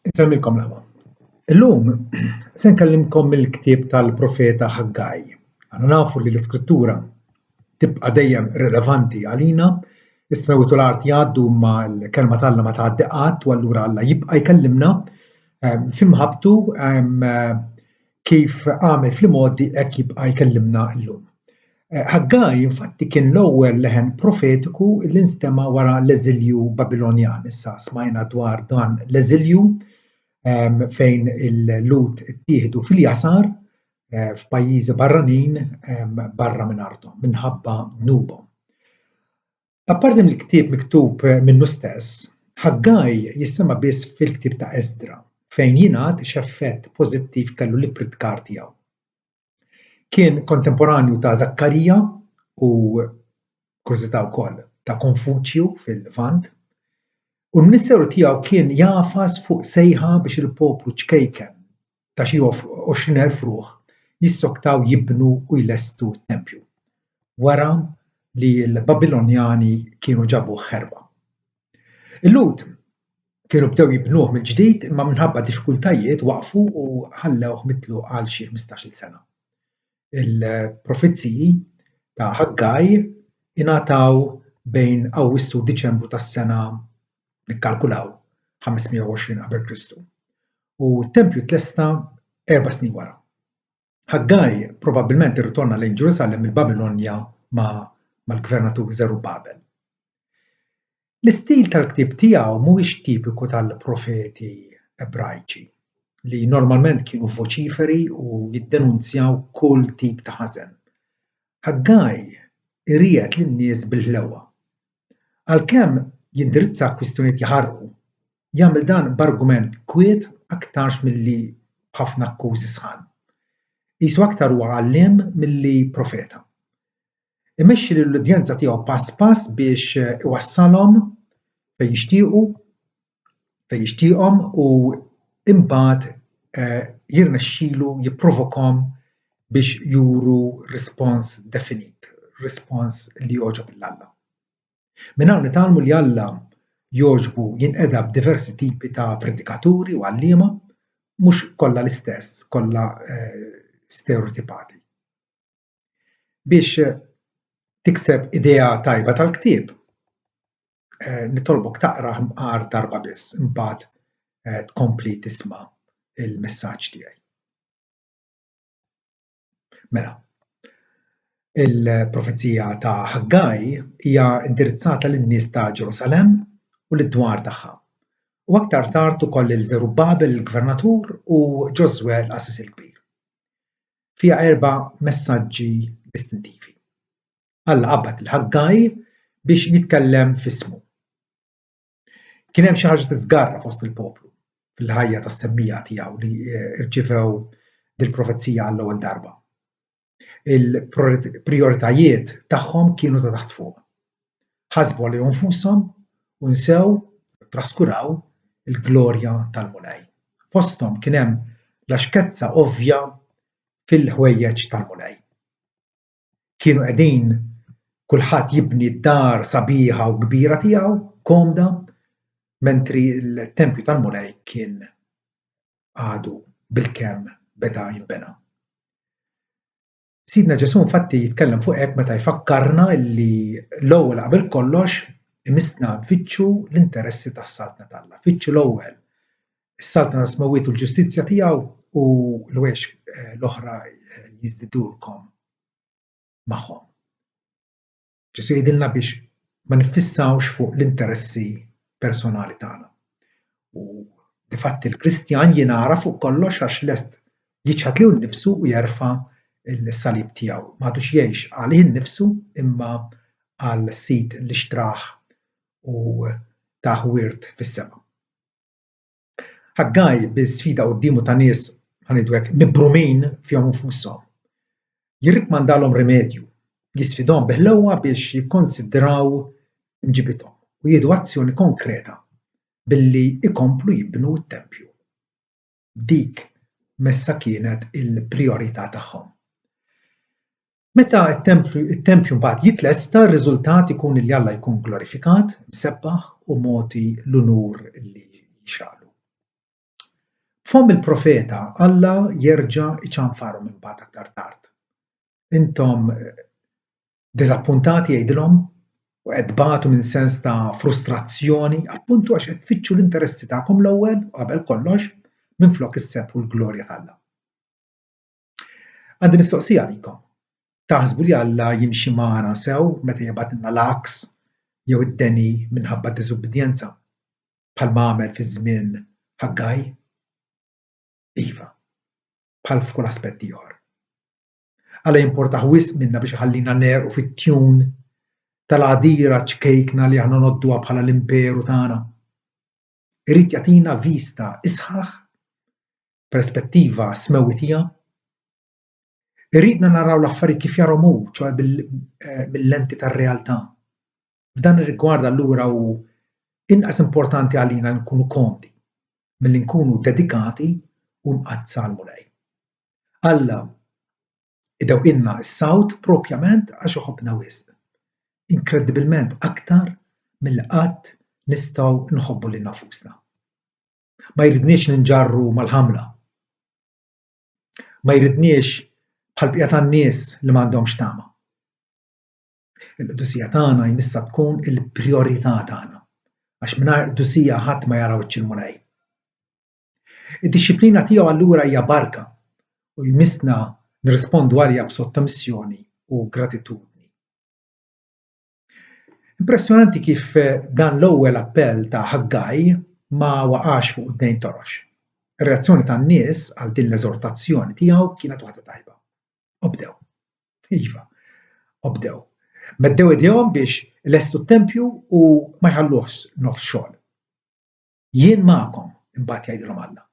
Nsemmilkom l-ħwa. Illum se nkellimkom mill-ktieb tal-profeta Ħaggaj. Aħna nafu li l-iskrittura tibqa' dejjem rilevanti għalina, ismew u l-art jgħaddu ma l-kelma tal-Alla ma tgħaddi qatt u allura Alla jibqa' jkellimna f'imħabbtu kif għamel fl-modi hekk jibqa' jkellimna llum. Ħaggaj infatti kien l-ewwel leħen profetiku li nstema' wara l-eżilju Babilonjan. Issa smajna dwar dan l-eżilju fejn il-Lut ittieħdu fil-jasar f'pajjiżi barranin barra minn ardhom minħabba dnubhom. Apparti mill-ktieb miktub minnu stess, Ħaggaj jissema' biss fil-ktieb ta' Esdra fejn jingħad x'effett pożittiv kellu l-ippritkar tiegħu. Kien kontemporanju ta' Zakkarija u kurżità wkoll ta' Konfuċju fil-Lvant u l-ministeru tiegħu kien jafas fuq sejħa biex il-poplu ċkejken ta' xi 20,000 ruħ jissoktaw jibnu u jlestu t-tempju wara li l-Babilonjani kienu ġabuh ħerba. Il-Lut kienu bdew jibnuh mill-ġdid imma minħabba diffikultajiet waqfu u ħallewh mitlu għal xi 15-il sena. Il-profizziji ta' Ħaggaj ingħataw bejn Awwissu u Diċembru tas-sena nikkalkulaw 520 qabel Kristu. U t-tempju tlesta 4 snin wara. Ħaggaj probabbilment irritorna lejn Ġerusalemm mill-Babilonja mal-gvernatur Żerubbabel. L-istil tal-ktieb tiegħu mhuwiex tipiku tal-profeti Ebrajċi li normalment kienu voċiferi u jiddenunzjaw kull tip ta' ħażen. Ħaggaj iriegħed lin-nies bil-ħlewwa. Għalkemm jindirizza kwistjonijiet jaħarqu, jagħmel dan b'argument kwiet aktarx milli b'ħafna akkużi sħan. Qisu aktar huwa għalliem milli profeta. Imexxi lill-udjenza tiegħu pass pass biex iwassalhom fejn jixtieqhom u imbagħad jirnexxielu jipprovokhom biex juru rispons definit, rispons li jogħġob lill-Alla. Minn hawn nitgħallmu li Alla jogħġbu jinqeda b'diversi tipi ta' predikaturi u għalliema mhux kollha l-istess, kollha stereotipati. Biex tikseb idea tajba tal-ktieb, nitolbok taqrah mqar darba biss, imbagħad tkompli tisma' il-messaġġ tiegħi. Mela, il-profezija ta' Ħaggaj hija indirizzata lin-nies ta' Ġerusalemm u lid-dwar tagħha. U aktar tard ukoll lil Żerubbabel il-gvernatur u Ġoswe l-Qasis il-Kbir. Fiha 4 messaġġi distintivi. Alla qabbad il-Ħaggaj biex jitkellem f'ismu. Kien hemm xi ħaġa tiżgarra fost il-poplu fil-ħajja tas-semmija tiegħu li rċevew dil-profezija għall-ewwel darba. Il-prijoritajiet tagħhom kienu ta' taħt fuq. Ħasbu għalihom infushom u nsew traskuraw il-glorja tal-Mulej. Fosthom kien hemm laxkezza ovvja fil-ħwejjeġ tal-Mulej. Kienu qegħdin kulħadd jibni d-dar sabiħa u kbira tiegħu, komda, mentri l-tempju tal-Mulej kien għadu bilkemm beda jinbena. Sidna Ġesu infatti jitkellem fuq hekk meta jfakkarna li l-ewwel qabel kollox imissna nfittxu l-interessi tas-saltna tal-Alla. Fitxu l-ewwel is-saltna tas-smawiet u l-ġustizzja tiegħu u l-għexq l-oħra jiżdidulkom magħhom. Ġesu jgħidilna biex ma nifissawx fuq l-interessi personali tagħna. U difatti l-Kristjan jingħara fuq kollox għax lest jiġħad lilu nnifsu u jerfa' il-salib tiegħu. M'għadux jgħix għalih innifsu imma għal sit li xtraħ u ta' wirt fis-sema. Ħaggaj bi-sfida qudiemu ta' nies ħanidu hekk mibrumin fihom infushom. Jirrikmandalhom rimedju, jisfidhom bil-ħlewwa biex jikkonsidraw imġibithom u jieħdu azzjoni konkreta billi ikomplu jibnu t-tempju. Dik messa kienet il-prijorità tagħhom. Meta t-tempju mbagħad jitlesta, r-riżultat ikun li Alla jkun glorifikat, msebbaħ u mogħti l-unur li jixraqlu. F'hom il-profeta Alla jerġa' iċanfarhom imbagħad aktar tard. Intom diżappuntati jgħidilhom u qed tbagħtu minn sens ta' frustrazzjoni appuntu għax qed tfittxu l-interessi tagħkom l-ewwel u qabel kollox minflok is-seb u l-glorja ta' Alla. Għandi mistoqsija għalikom. Taħsbu li Alla jimxi magħna sew meta jibgħatilna l-għaks jew id-deni minħabba d-diżubbidjenza bħalma għamel fi żmien Ħaggaj? Iva, bħal f'kull aspett ieħor. Alla jimportaħ wisq minna biex iħallina nerqu fit-tjun tal-għadira ċkejkna li aħna nodduha bħala l-imperu tagħna. Irid jagħtina vista isħaħ, perspettiva smewwitija. Irridna naraw l-affarijiet kif jarhom hu, ċoe bil-lenti tar-realtà. F'dan ir-rigward allura hu inqas importanti għalina nkunu komdi milli nkunu dedikati u mqazza l-mulej. Alla idewqilna s-sawt propjament għax iħobbna wisq, inkredibilment aktar milli qatt nistgħu nħobbu lil nafusna. Ma jridniex ninġarru mal-ħamla. Ma jridniex bħal bqija tan-nies li m'għandhomx tama. Il-qdusija tagħna jmissa tkun il-prijorità tagħna għax mingħajr qdusija ħadd ma jara wiċċ il-mulej. Id-dixxiplina tiegħu allura hija barka u jmissna nirrispondu għaliha b'sottomissjoni u gratitudni. Impressjonanti kif dan l-ewwel appell ta' Ħaggaj ma waqax fuq id-dejn torox. Ir-reazzjoni tan-nies għal din l-eżortazzjoni tiegħu kienet waħda tajba. Obdew. Iva, obdew. Meddew idejhom biex lestu t-tempju u ma jħalluhx nofs xogħol. Jien magħkom imbagħad jgħidilhom Alla.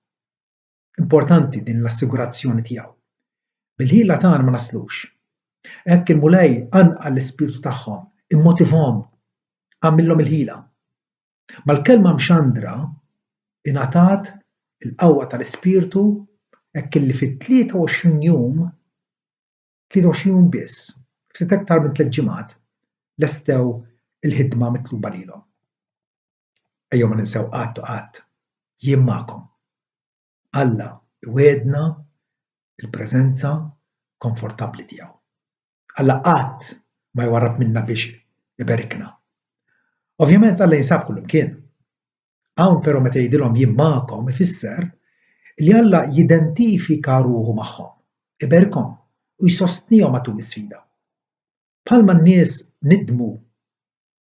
Importanti din l-assigurazzjoni tiegħu. Bil-ħila tagħna ma naslux. Hekk il-mulej anqa l-ispirtu tagħhom, immotivhom, għamilhom il-ħila. Mal-kelma mxandra ingħatat il-qawwa tal-ispirtu hekk illi fit-23 jum, 23 jum biss, ftit aktar minn 3 ġimgħat, lestew il-ħidma mitluba lilhom. Ejjew ma ninsew qatt u qatt jien magħkom. Alla iwedna il-preżenza komfortabbli tiegħu. Alla qatt ma jwarrab minna biex iberikna. Ovvjament Alla jinsab kullimkien. Hawn però meta jgħidilhom jien magħkom ifisser li Alla jidentifika ruħu magħhom, iberkhom u jsostnihom matul is-sfida. Bħalma n-nies nidmu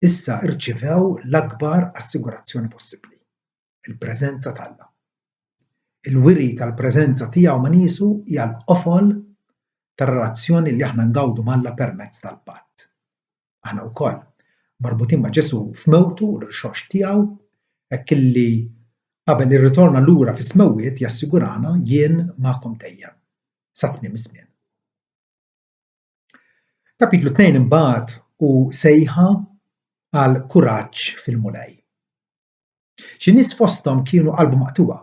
issa rċevew l-akbar assigurazzjoni possibbli, il-preżenza ta' Alla. Il-wiri tal-preżenza tiegħu ma' niesu hija l-qofol tar-relazzjoni li aħna ngawdu mal-Alla permezz tal-patt. Aħna wkoll marbutin ma' Ġesu f'mewtu u l-rxox tiegħu hekk illi qabel ir-ritorn lura fis-smewwiet jassigurana jien magħkom dejjem sa tmiem iż-żmien. Kapitlu 2 imbagħad u sejħa għal kuraġġ fil-mulej. Xi nies fosthom kienu qalbhom maqtuwa.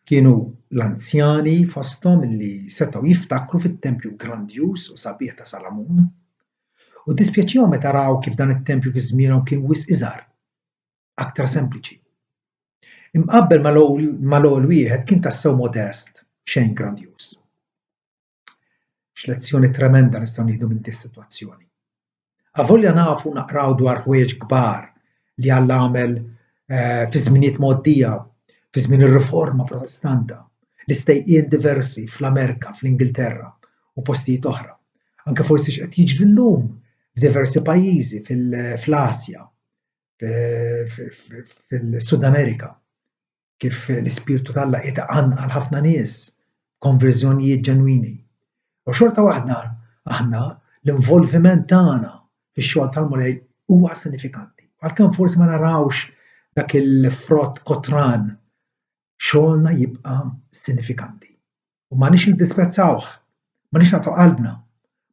Kienu l-anzjani fosthom li setgħu jiftakru fit-tempju grandjuż u sabiħ ta' Salamun u dispjaċihom meta raw kif dan it-tempju fi żmienhom kien wisq iżgħar, aktar sempliċi. Imqabbel mal-ewwel wieħed kien tassew modest, xejn grandjuż. X'lezzjoni tremenda nistgħu nieħdu minn din is-sitwazzjoni. Avolja nafu naqraw dwar ħwejjeġ kbar li Alla għamel fi żminijiet mgħoddija, fi żmien ir-Riforma Protestanta, l-istejqien diversi fl-Amerika, fl-Ingilterra u postijiet oħra. Anke forsi x'qed jiġri llum f'diversi pajjiżi fl-Asja, fil-Sud Amerika, kif l-Ispirtu ta' Alla qiegħed għal ħafna nies, konverżjonijiet ġenwini. U xorta waħda aħna l-involviment tagħna fix-xogħol tal-mulej huwa sinifikanti. Għalkemm forsi ma narawx dak il-frott kotran, xogħolna jibqa' sinifikanti. U m'għandniex niddisprezzawh, m'għandniex nagħtu qalbna,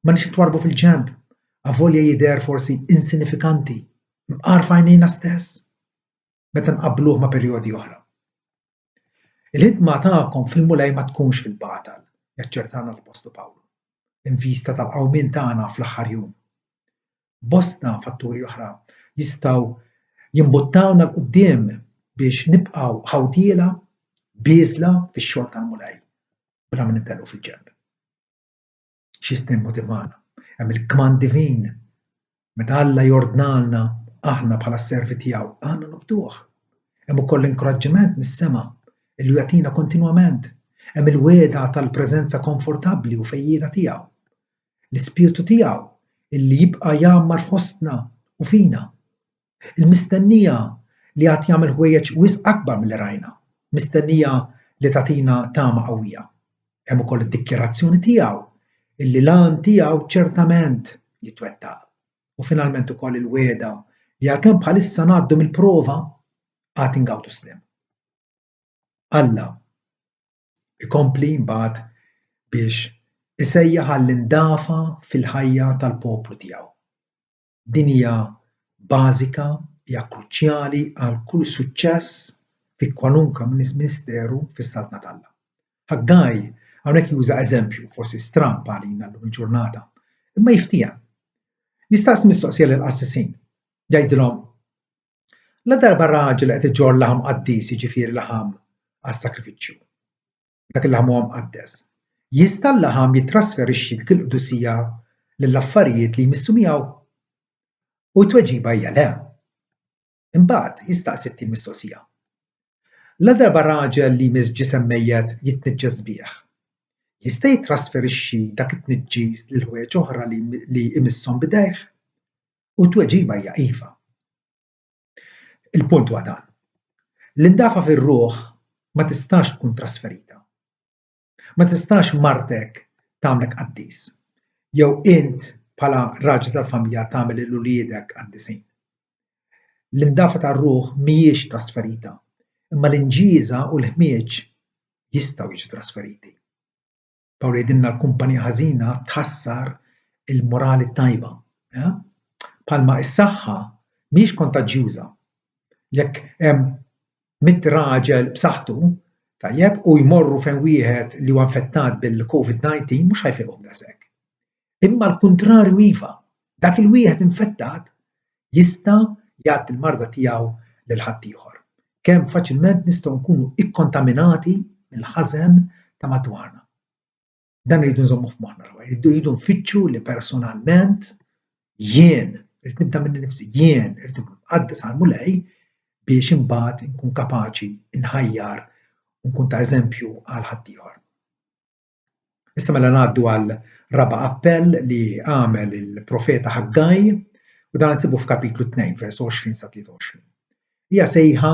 m'għandniex nitwarbu fil-ġenb, avolja jidher forsi insinifikanti, mqar f'għajnejna stess, meta nqabbluh ma' perjodi oħra. Il-ħidma tagħkom fil-mulej ma tkunx fil-batal, jaċċertana l-Apostlu Pawlu, invista tal-qawmien tagħna fl-aħħar jum. Bosta fatturi oħra jistgħu jimbuttawna l-qudiem biex nibqgħu ħawdiela biżla fix-xogħol tal-mulej bla ma nitellgħu fil-ġenb. X'jista' jimmotivana? Hemm il-kmand divin. Meta Alla jordnalna aħna bħala s-servi tiegħu għandna nobduh. Hemm ukoll l-inkoraġġiment mis-sema li jagħtina kontinwament. Hemm il-wiegħda tal-preżenza komfortabbli u fejjieda tiegħu. L-ispirtu tiegħu illi jibqa' jagħmar fostna u fina. Il-mistennija li għad jagħmel ħwejjeġ wisq akbar milli rajna, mistennija li tagħtina tama qawwija. Hemm ukoll id-dikjarazzjoni tiegħu illi l-għan tiegħu ċertament jitwettaq. U finalment ukoll il-wiegħda li għalkemm bħalissa ngħaddu mill-prova għad ingawdu slim. Alla ikompli mbagħad biex isejjaħ għall-indafa fil-ħajja tal-poplu tiegħu. Din hija bażika, hija kruċjali għal kull suċċess fi kwalunkwe ministeru fis-saltna tal-Alla. Ħaggai hawnhekk juża eżempju forsi stramp għalina llum il-ġurnata, imma jiftiehem. Jistaqsi mistoqsija lill-qassisin, jgħidilhom la darba raġel qed iġorr laħam qaddis, jiġifieri laħam għas-sakrifiċċju. Dak il-laħam huwa mqaddes. Jista' l-laħam jitrasferixxi dik il-qdusija lill-affarijiet li jmissu miegħu? U t-tweġiba hija le. Imbagħad jistaqsi t-tiem mistoqsija. La darba raġel li jmiss ġisem mejjed jitniġġes bih. Jista' jitrasferixxi dak it-tniġġis lil ħwejjeġ oħra li jmisshom b'idejh? U t-tweġiba hija iva. Il-punt huwa dan. L-indafa fir-ruħ ma tistax tkun trasferita. Ma tistax martek tagħmlek qaddis. Jew int bħala raġel tal-familja tagħmel lil uliedek qaddisin. L-indafa tar-ruħ mhijiex trasferita, imma l-inġiża u l-ħmieġ jistgħu jiġu trasferiti. Pawl jgħidilna l-kumpanija ħażina tħassar il-morali tajba. Bħalma s-saħħa mhijiex kontaġġjuża. Jekk hemm 100 raġel b'saħħtu tajjeb u jmorru fejn wieħed li huwa infettat bil-COVID-19 mhux ħajfiqhom daqshekk. Imma l-kuntrarju iva, dak il-wieħed infettat jista' jgħaddi l-marda tiegħu lil ħadd ieħor. Kemm faċilment nistgħu nkunu ikkontaminati mill-ħażen ta' madwarna. Dan irridu nżommu f'moħħna l-ewwel, irridu nfittxu li personalment jien irid nibda minn nifsi, jien irid nkun mqaddes għall-mulej biex imbagħad nkun kapaċi nħajjar u nkun ta' eżempju għal ħaddieħor. Issa mela ngħaddu għal raba' appell li għamel il-profeta Ħaggai u dan insibu f'kapitlu 2 vers 20 sa 23. Hija sejħa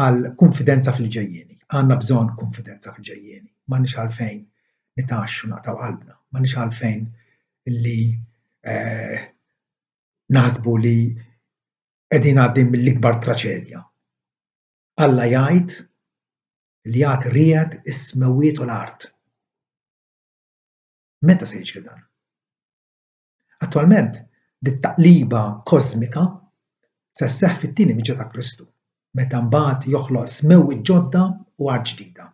għal konfidenza fil-ġejjieni. Għandna bżonn konfidenza fil-ġejjieni. M'għandniex għalfejn nitaxxu naqtaw qalbna, m'għandniex għalfejn li naħsbu li qegħdin għaddejjin mill-ikbar traċedja. Alla jgħid li jagħti ried is-semewwiet u l-art. Meta se jiġri dan? Attwalment dit-taqliba kosmika se sseħħ fit-tieni miġġa ta' Kristu, meta mbagħad joħloq semewwiet ġodda u art ġdida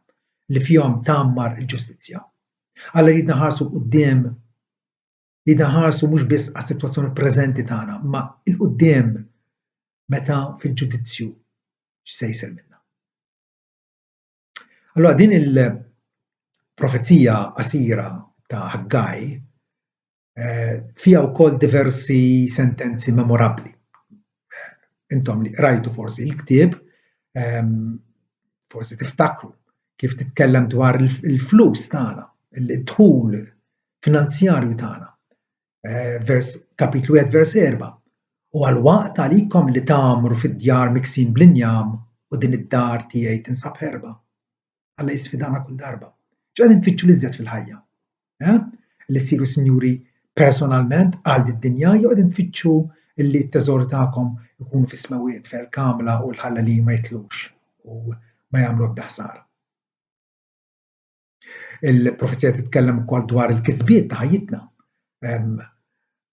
li fihom tagħmmar il-ġustizzja. Alla rridna ħarsu quddiem, rridna ħarsu mhux biss għas-sitwazzjoni preżenti tagħna, ma il-quddiem meta fil-ġudizzju x'se jsir minnha. Allura din il-profezija qasira ta' Ħaggai fiha wkoll diversi sentenzi memorabbli. Intom li qrajtu forsi l-ktieb forsi tiftakru kif titkellem dwar il-flus tagħna, id-dħul finanzjarju tagħna. Kapitlu 1 vers 4. U għalwaqt għalikom li tagħmru fid-djar miksin bl-injam u din id-dar tiegħi tinsab ħerba. Alla jisfidana kull darba. X'qegħdin tfittxu li żjed fil-ħajja? Li ssiru sinjuri personalment għal din-dinja jew qegħdin tfittxu li t-teżori tagħkom ikunu fis-semewwiet fejn kamla u l-ħallalin ma jitlux u ma jagħmlu ebda ħsara. Il-profezija titkellem ukoll dwar il-kisbiet ta' ħajjitna.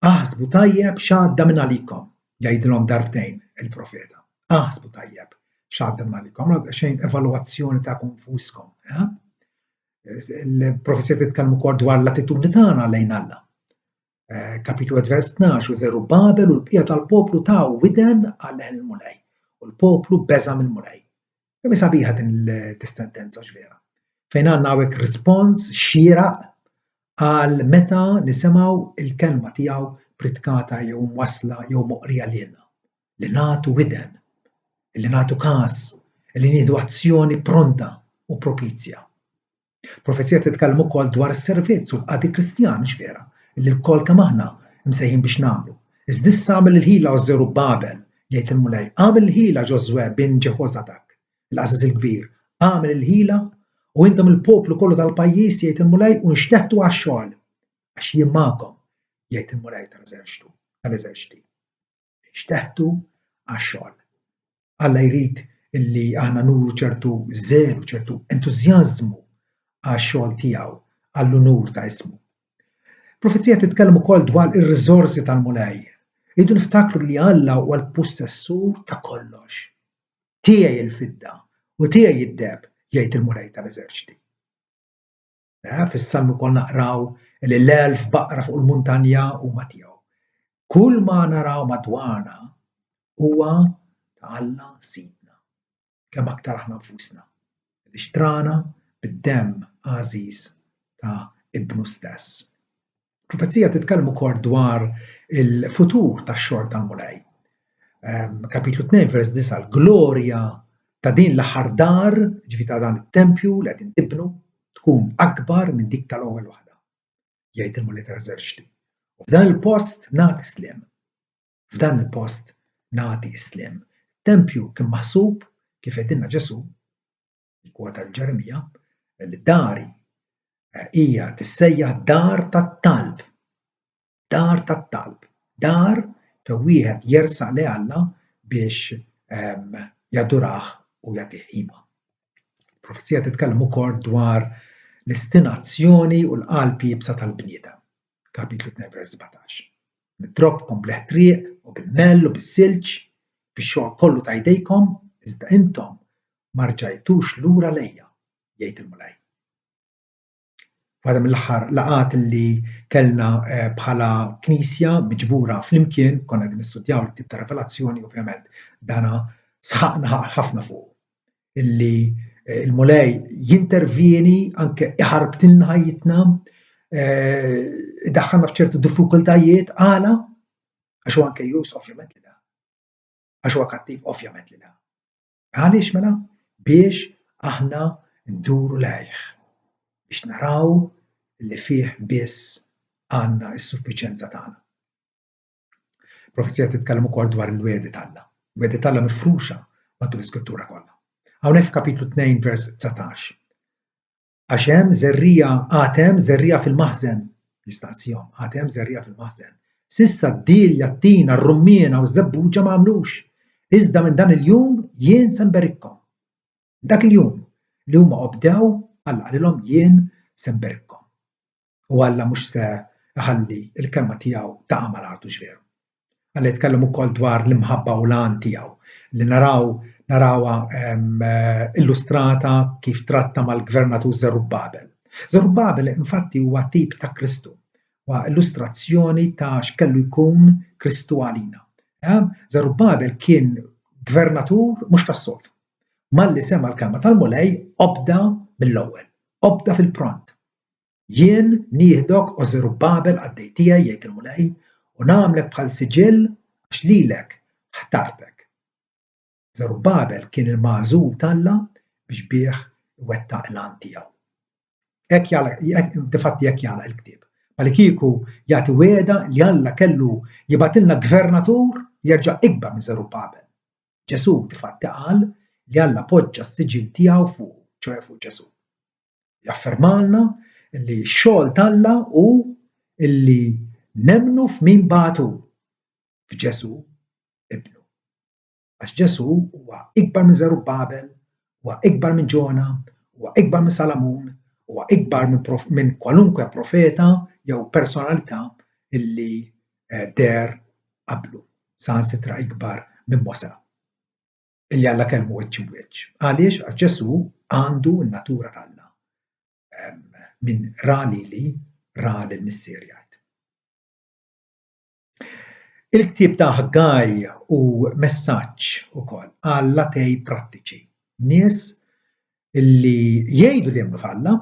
Aħsbu tajjeb x'għadda minn għalikom, jgħidilhom darbtejn il-profeta. Aħsbu tajjeb x'għadda minn għalikom, xejn evalwazzjoni ta' konfuskom. Il-profezija titkellem ukoll dwar l-attitudni tagħna lejn Alla. Kapitlu 1 vers 12 u Żerubbabel u l-bqija tal-poplu taw widen għal il-mulej u l-poplu beża mill-mulej. Kemm sabiħa din is-sentenza x'vera. Fejn għandna hawnhekk rispons xieraq għal meta nisimgħu il-kelma tiegħu pritkata jew mwassla jew moqrija lilna. Li nagħtu widen, li nagħtu każ, li nieħdu azzjoni pronta u propizja. Profezija titkellem ukoll dwar is-servizz u l-qagħdi Kristjan x'vera, li l-kol kemm aħna msejħin biex nagħmlu. Iżda issa għamel il-ħila Żerubbabel jgħid il-Mulej, għamel il-ħila Ġożwe bin Ġeħożadak, il-Għażiż il-Kbir, għamel il-ħila u intom il-poplu kollu tal-pajjiż jgħid il-Mulej u nxteħtu għax-xogħol għax jien magħkom jgħid il-Mulej tal-eżerċiti. Nxteħtu għax-xogħol. Alla jrid illi aħna nuru ċertu żelu, ċertu entużjażmu għax-xogħol tiegħu, għall-unur ta' ismu. Profezija titkellem ukoll dwar ir-riżorsi tal-Mulej. Rridu niftakru li Alla huwa l-possessur ta' kollox. Tiegħi il-fidda u tiegħi id-deb jgħid il-Mulej tal-eżerċiti. Fis-Salm ukoll naqraw li l-elf baqra fuq il-muntanja huma tiegħu. Kull ma naraw madwarna huwa ta' Alla sidna. Kemm aktar aħna nfusna. Li xtrana bid-demm għażiż ta' ibnu stess. Profezija titkellem ukoll dwar il-futur tax-xogħol tal-Mulej. Kapitlu 2 vers 9 l-glorja ta' din l-aħħar dar, ġifieri ta' dan it-tempju li qed intibnu, tkun akbar minn dik tal-ewwel waħda. Jgħid il-Mulej tal-eżerċiti. U f'dan il-post nagħti sliem. F'dan il-post nagħti sliem. Tempju kien maħsub kif qedilna Ġesu, il-kwota l-Ġeremija, li dari hija tissejjaħ dar tat-talb. Dar tat-talb. Dar fejn wieħed jersaq lejn Alla biex jadurah u jagħtih qiema. Il-profezija titkellem ukoll dwar l-istinazzjoni u l-qalb jibsa tal-bniedem. Kapitlu 2 vers 17. Nidrobkom bl-ħtriq u bil-mell u bis-silġ fix-xogħol kollu ta' jdejkom iżda intom ma rġajtux lura lejja, jgħid il-Mulej. Waħda mill-aħħar laqgħat li kellna bħala knisja miġbura flimkien, konna qed nistudjaw il-ktieb ta' Revelazzjoni, ovvjament dana sħaqna ħafna fuq. Illi il-Mulej jintervjeni anke iħarbtilna ħajjitna, iddaħħalna f'ċertu diffikultajiet għala għax huwa anke jus ovvjament li da. Għax huwa kattiv ovvjament li da. Għaliex mela? Biex aħna nduru lejh. Biex naraw li fih biss għandna s-suffiċenza tagħna. Profezija titkellem ukoll dwar il-wedi Alla. Il-wedi Alla mifruxa matul l-Iskrittura kollha. Hawnhekk f'kapitlu 2 vers 19. Għax hemm għatem żerrija fil-maħżen, jistaqsihom, għatem żerrija fil-maħżen. Sissa d-dilja, t-tina, r-rummiena u z-żebbuġa ma għamlux. Iżda minn dan il-jum jien se nberikkom. Dak il-jum li huma qobdew Alla qalilhom jien se nberikkom. U Alla mhux se iħalli l-kelma tiegħu taqa' mal-ardu x'veru. Alla jitkellem ukoll dwar l-imħabba u l-għan tiegħu li narawha illustrata kif tratta mal-gvernatur Żerubbabel. Żerubbabel infatti huwa tip ta' Kristu, huwa illustrazzjoni ta' x'kellu jkun Kristu għalina. Żerubbabel kien gvernatur mhux tas-soltu. Malli sema l-kelma tal-Mulej obda mill-ewwel, obda fil-pront. Jien nieħdok o Żerubbabel għaddej tiegħi jgħid il-Mulej u nagħmlek bħal siġill għax lilek ħtartek. Żerubbabel kien il-magħżul t'Alla biex bih iwettaq il-għan tiegħu. Difatti hekk jagħlaq il-ktieb. Bħal kieku jagħti weda li Alla kellu jibgħatilna gvernatur jerġa' ikbar minn Żerubbabel. Ġesu difatti qal li Alla poġġa s-siġil tiegħu fuq, ċoe fuq Ġesu. Jaffermalna li x-xogħol t'Alla hu illi nemmnu f'min bagħtu f'Ġesu ibnu. Għax Ġesu huwa ikbar minn Żerubbabel, huwa ikbar minn Ġona, huwa ikbar minn Salamun, huwa ikbar minn kwalunkwe profeta jew personalità illi der qablu. Sansitra ikbar minn Mosè. Illi Alla kelmu wiċċ b'wiċċ. Għaliex għax Ġesu għandu n-natura t'Alla. Min ra lili, ra lill-missier jgħid. Il-ktieb ta' Ħaggaj u messaġġ ukoll għal latej prattiċi. nies illi jgħidu li jemmnu f'Alla,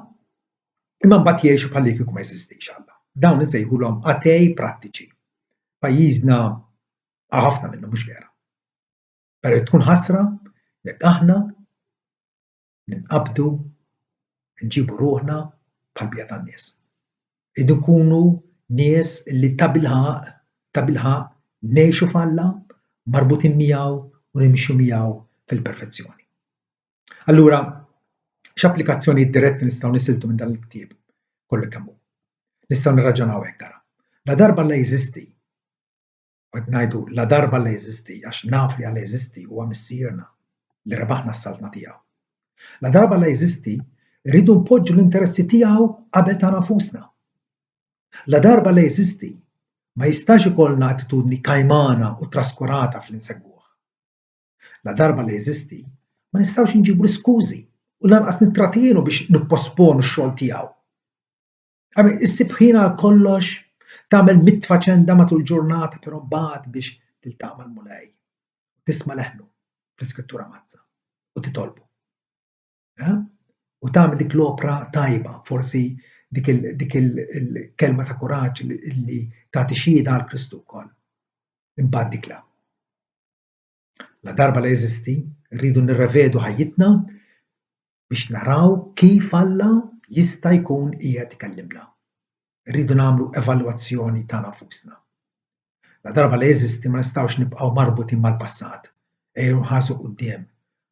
imma mbagħad jgħixu bħalli kieku ma jeżistix Alla. Dawn insejħulhom atej prattiċi. Pajjiżna ħafna minnhom mhux vera. Però tkun ħasra jekk aħna ninqabdu nġibu ruħna bħal-bqija tan-nies. Idu nkunu nies li ta' bilħaq ngħixu f'Alla, marbutin miegħu u nimxu miegħu fil-perfezzjoni. Allura, x'applikazzjonijiet diretti nistgħu nisiltu minn dan il-ktieb kollu kemm hu? Nistgħu nirraġunaw hekk ara. La darba Alla jeżisti, qed ngħidu la darba Alla jeżisti għax nafu li Alla jeżisti huwa missierna li rebaħna s-saltna tiegħu. La darba Alla jeżisti, rridu npoġġu l-interessi tiegħu qabel ta' nfusna. La darba Alla jeżisti, ma jistax ikollna attitudni kajmana u traskurata fl-insegwuh. La darba Alla jeżisti, ma nistgħux inġibu l-iskużi u lanqas nittratienu biex nipposponu x-xogħol tiegħu. Issib ħin għal kollox, tagħmel 100 faċenda matul ġurnata però mbagħad biex tiltaqa' mal-mulej, tisma' leħnu fl-iskrittura Mazza u titolbu. U tagħmel dik l-opra tajba, forsi dik il-kelma ta' kuraġġ li tagħti xhieda għal Kristu wkoll. Imbagħad dik la. La darba Alla jeżisti, rridu nirrevedu ħajjitna biex naraw kif Alla jista' jkun qiegħed ikellimna. Rridu nagħmlu evalwazzjoni ta' nfusna. La darba Alla jeżisti ma nistgħux nibqgħu marbutin mal-passat. Ejjew nħarsu quddiem.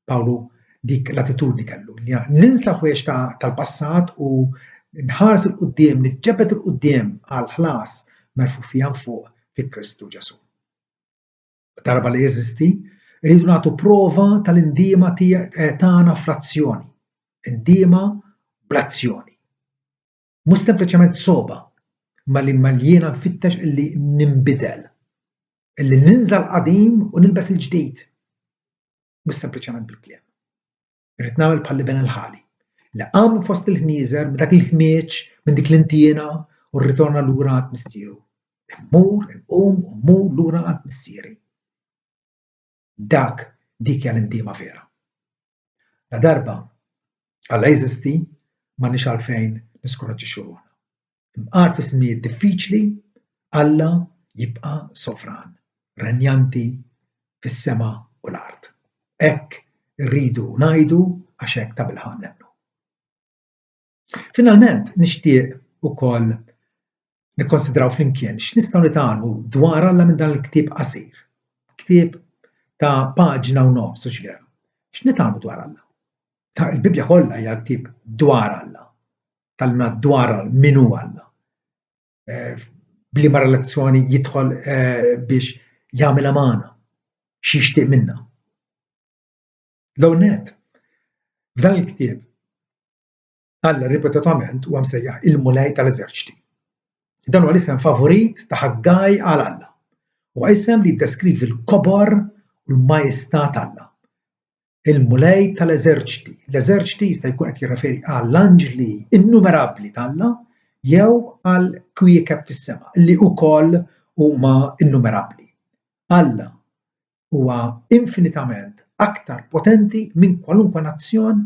Pawlu dik l-attitudni kellu li ninsa ħwejjex tal-passat u nħares il-quddiem, niġġebed il-quddiem għal ħlas merfufija fuq fi Kristu Ġesu. La darba Alla jeżisti, rridu nagħtu prova tal-indiema tagħna fl-azzjoni. Indiema bl-azzjoni. Mhux sempliċement soba, ma li jiena nfittex illi ninbidel, illi ninżal qadim u nilbes il-ġdid. Mhux sempliċement bil-kliem. Irrid nagħmel bħalli ben il-ħali. Li qam fost il-ħnieżer minn dak il-ħmieġ minn dik l-intiena u rritorna lura għand missieru. Immur, inqum u mmur lura għand missieri. Dik hija l-indiema vera. La darba Alla jeżisti m'għandniex għalfejn niskoraġġixxu ruħna. Imqar fi żminijiet diffiċli, Alla jibqa' sovran, renjanti fis-sema u l-art. Hekk irridu ngħidu għax hekk ta' bilħaq nemmnu. Finalment nixtieq ukoll nikkonsidraw flimkien x'nistgħu nitgħallmu dwar Alla minn dan il-ktieb qasir. Ktieb ta' paġna u nofs u x'veru. X'nitgħallmu dwar Alla? Il-Bibja kollha hija ktieb dwar Alla. Talna dwar min hu Alla. Bliema relazzjoni jidħol biex jagħmel amana x'jixtieq minnha. L-ewwel nett, f'dan il-ktieb Alla ripetutament huwa msejjaħ il-mulej tal-eżerċiti. Dan huwa l-isem favorit ta' Ħaggaj għal Alla. Huwa isem li jiddeskrivi l-kobor u l-majestat Alla. Il-mulej tal-eżerċiti. L-eżerċiti jista' jkun qed jirreferi għall-anġli innumerabbli tal-Alla jew għal kwiekeb fis-sema li wkoll huma innumerabbli. Alla huwa infinitament aktar potenti minn kwalunkwe nazzjon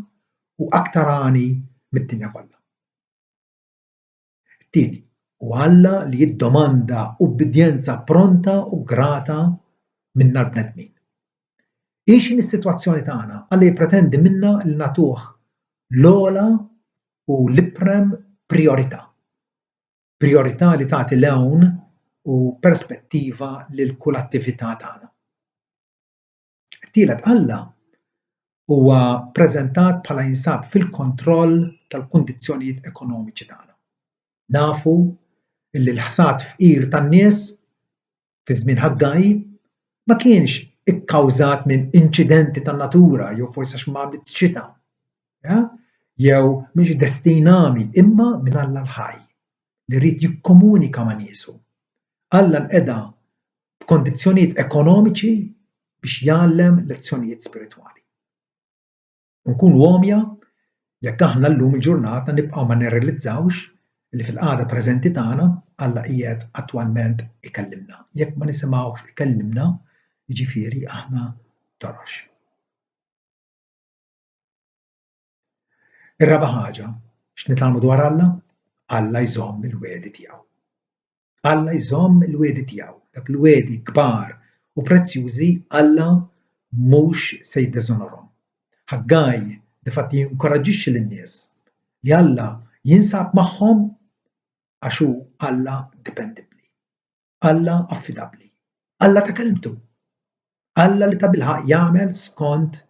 u aktar għani mid-dinja kollha. Tieni, huwa Alla li jiddomanda ubbidjenza pronta u grata minna l-bnedmin. Ix is-sitwazzjoni tagħna Alla jippretendi minna li nagħtuh l-ogħla u l-iprem priorità. Priorità li tagħti lewn u perspettiva lil kull attività tagħna. Tielet Alla huwa ppreżentat bħala jinsab fil-kontroll tal-kundizzjonijiet ekonomiċi tagħna. Nafu illi l-ħsad fqir tan-nies fi żmien Ħaggaj ma kienx ikkawżat minn inċidenti tan-natura jew forsi għax m'għamlet xita. Jew mhix destinami imma minn Alla l-ħaj li rrid jikkomunika ma' niesu. Alla nqeda b'kondizzjonijiet ekonomiċi biex jgħallem lezzjonijiet spiritwali. Nkunu għomja jekk aħna llum il-ġurnata nibqgħu ma nirrealizzawx li fil-qagħda preżenti tagħna Alla qiegħed attwalment ikellimna. Jekk ma nisimgħux ikellimna, jiġifieri aħna torox. Ir-raba' ħaġa x'nitgħallmu dwar Alla? Alla jżomm il-wiedi tiegħu. Alla jżomm il-wiedi tiegħu. Dak il-wiedi kbar u prezzjużi Alla mhux se jiddeżonorhom. Ħaggaj difatti jinkoraġġixxi lin-nies li Alla jinsab magħhom għax hu Alla dipendibbli, Alla affidabbli, Alla ta' kelmtu, Alla li ta' bilħaq jagħmel skont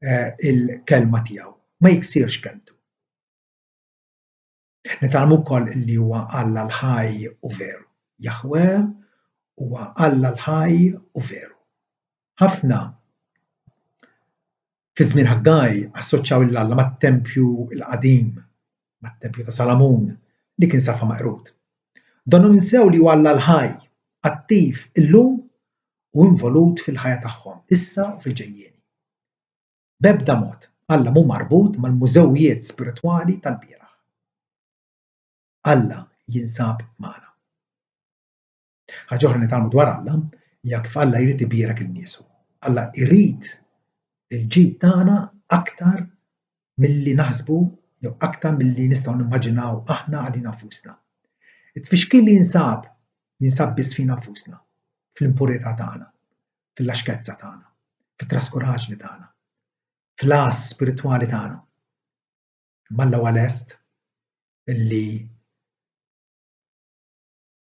il-kelma tiegħu, ma jiksirx kelmtu. Nitgħallmu wkoll li huwa Alla l-ħaj u veru. Jahweh huwa Alla l-ħaj u veru. Ħafna fi żmien Ħaggaj assoċjaw lill-Alla mat-tempju l-qadim, mat-tempju ta' Salamun li kien safha maqrud. Donhom insew li huwa Alla l-ħaj, attiv illum u involut fil-ħajja tagħhom issa u fil-ġejjieni. B'ebda mod Alla mhu marbut mal-mużewwijiet spiritwali tal-bieraħ. Alla jinsab magħna. Ħaġa oħra nitgħallmu dwar Alla hija kif Alla jrid ibierak il-niesu. Alla jrid il-ġid tagħna aktar milli naħsbu jew aktar milli nistgħu nimmaġinaw aħna għalina nfusna. It-tfixkil li jinsab biss fina nfusna, fl-impurità tagħna, fil-laxkezza tagħna, fit-traskuraġni tagħna, fl-għas spiritwali tagħna. Imma Alla huwa lest illi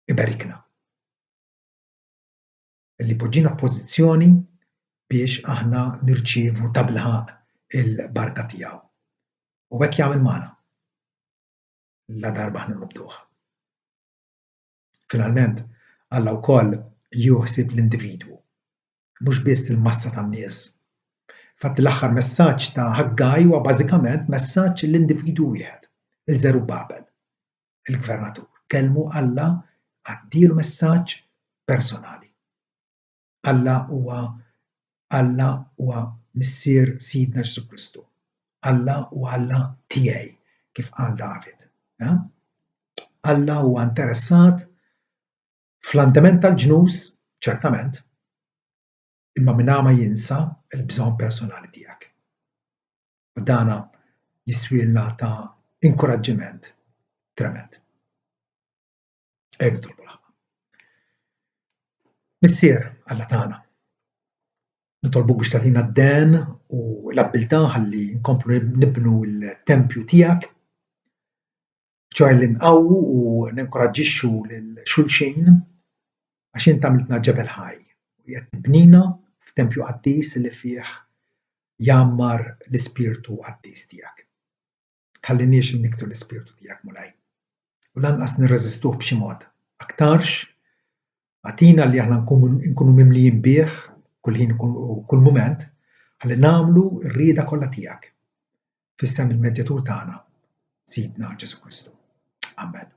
iberikna. Illi poġġina f'pożizzjoni biex aħna nirċievu ta' bilħaq il-barka tiegħu. U hekk jagħmel magħna la darba aħna nibduh. Finalment, Alla wkoll juħsib l-individwu, mhux biss il-massa tan-nies. Infatti l-aħħar messaġġ ta' Ħaggaj huwa bażikament messaġġ l-individwu wieħed, il-Żerubbabel, il-gvernatur. Kellmu Alla għaddielu messaġġ personali. Alla huwa missier Sidna Ġesu Kristu. Alla huwa Alla tiegħi kif qal David. Alla huwa interessat fl-andament tal-ġnus, ċertament, imma mingħajr ma jinsa l-bżonn personali tiegħek. U dana jiswielna ta' inkoraġġiment tremend. Nitolbu l-ħafna. Missier Alla tagħna. Nitolbuk biex tagħtina d-den u l-abbiltà ħalli nkomplu nibnu l-tempju tiegħek, ċoħe li nqawwu u ninkoraġġixxu lil xulxin għax inti għamiltna ġebel ħaj u qiegħed tibnina f'tempju qaddis li fih jammar l-ispirtu qaddis tiegħek. Tħalliniex inniktru l-ispirtu tiegħek mulaj. U lanqas nirreżistuh b'xi mod. Aktarx għatina li aħna nkunu mimlijin bih kull ħin u kull mument ħalli nagħmlu r-rieda kollha tiegħek fis-sem il-Medjatur tagħna, Sidna Ġesu Kristu. Amen.